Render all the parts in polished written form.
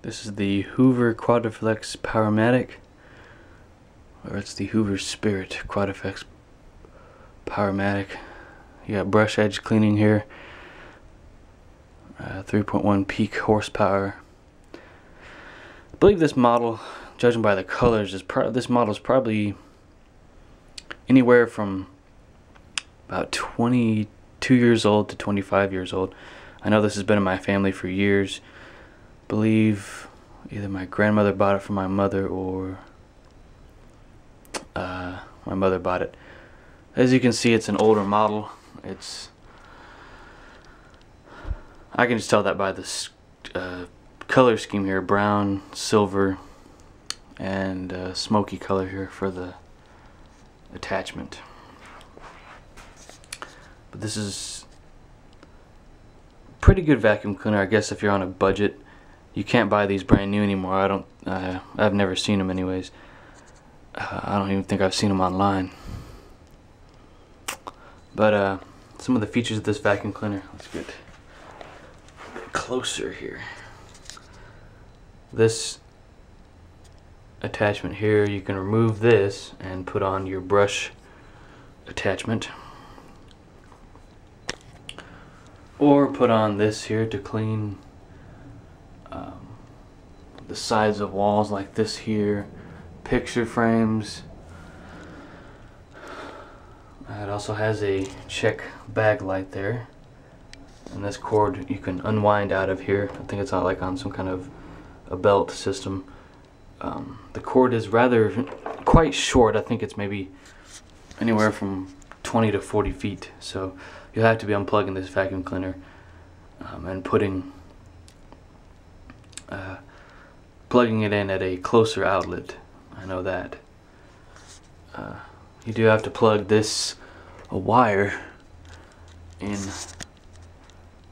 This is the Hoover Quadriflex Powermatic, or it's the Hoover Spirit Quadriflex Powermatic. You got brush edge cleaning here, 3.1 peak horsepower. I believe this model, judging by the colors, this model is probably anywhere from about 22 years old to 25 years old. I know this has been in my family for years. I believe either my grandmother bought it for my mother, or my mother bought it. As you can see, it's an older model. I can just tell that by this color scheme here: brown, silver, and smoky color here for the attachment. But this is pretty good vacuum cleaner, I guess, if you're on a budget. You can't buy these brand new anymore. I've never seen them anyways. I don't even think I've seen them online. But some of the features of this vacuum cleaner, let's get a bit closer here. This attachment here, you can remove this and put on your brush attachment, or put on this here to clean the sides of walls like this here, picture frames. It also has a check bag light there, and this cord you can unwind out of here. I think it's not like on some kind of a belt system. The cord is quite short. I think it's maybe anywhere from 20 to 40 feet, so you'll have to be unplugging this vacuum cleaner and plugging it in at a closer outlet. I know that. You do have to plug a wire in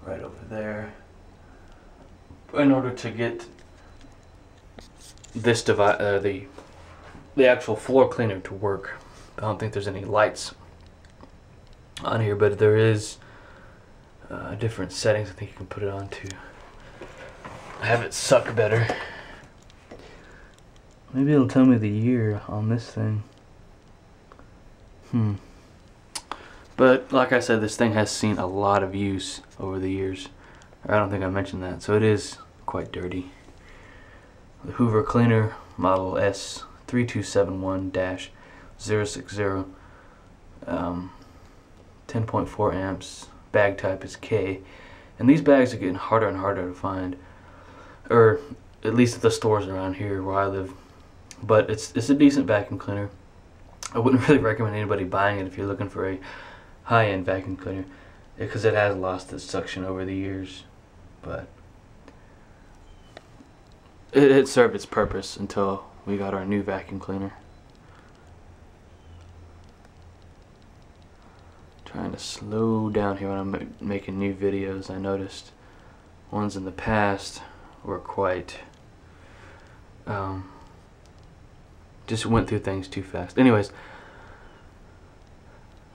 right over there in order to get this the actual floor cleaner to work. I don't think there's any lights on here, but there is different settings. I think you can put it on to have it suck better. Maybe it'll tell me the year on this thing. But like I said, this thing has seen a lot of use over the years. I don't think I mentioned that, so it is quite dirty. The Hoover cleaner, model S3271-060, 10.4 amps, bag type is K, and these bags are getting harder and harder to find, or at least at the stores around here where I live. But it's a decent vacuum cleaner. I wouldn't really recommend anybody buying it if you're looking for a high-end vacuum cleaner, because it has lost its suction over the years. But it served its purpose until we got our new vacuum cleaner. Trying to slow down here when I'm making new videos. I noticed ones in the past were quite just went through things too fast. Anyways,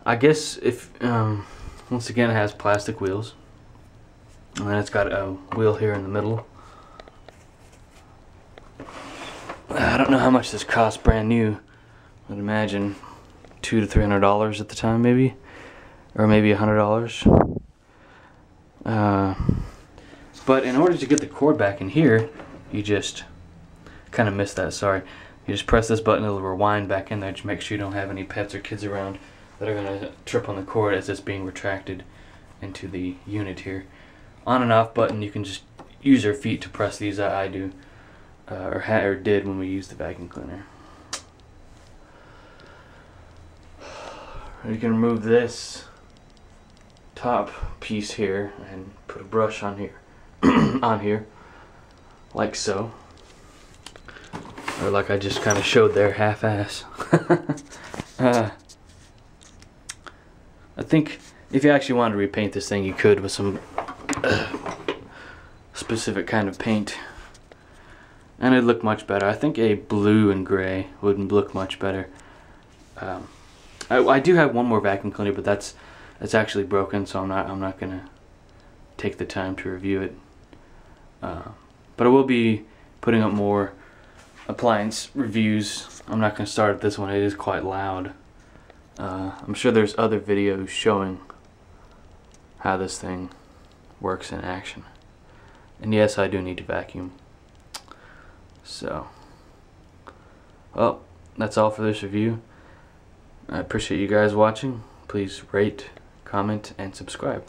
I guess if once again, it has plastic wheels, and then it's got a wheel here in the middle. I don't know how much this cost brand new. I'd imagine $200 to $300 at the time, maybe, or maybe $100. But in order to get the cord back in here, you just kind of missed that. Sorry. You just press this button, it'll rewind back in there to make sure you don't have any pets or kids around that are going to trip on the cord as it's being retracted into the unit here. On and off button, you can just use your feet to press these. I do, or did when we used the vacuum cleaner. You can remove this top piece here and put a brush on here, on here, like so. Or like I just kind of showed there, half-ass. I think if you actually wanted to repaint this thing, you could with some specific kind of paint, and it'd look much better. I think a blue and gray would look much better. I do have one more vacuum cleaner, but that's actually broken, so I'm not gonna take the time to review it. But I will be putting up more appliance reviews. I'm not going to start at this one, it is quite loud. I'm sure there's other videos showing how this thing works in action. And yes, I do need to vacuum. So, well, that's all for this review. I appreciate you guys watching. Please rate, comment, and subscribe.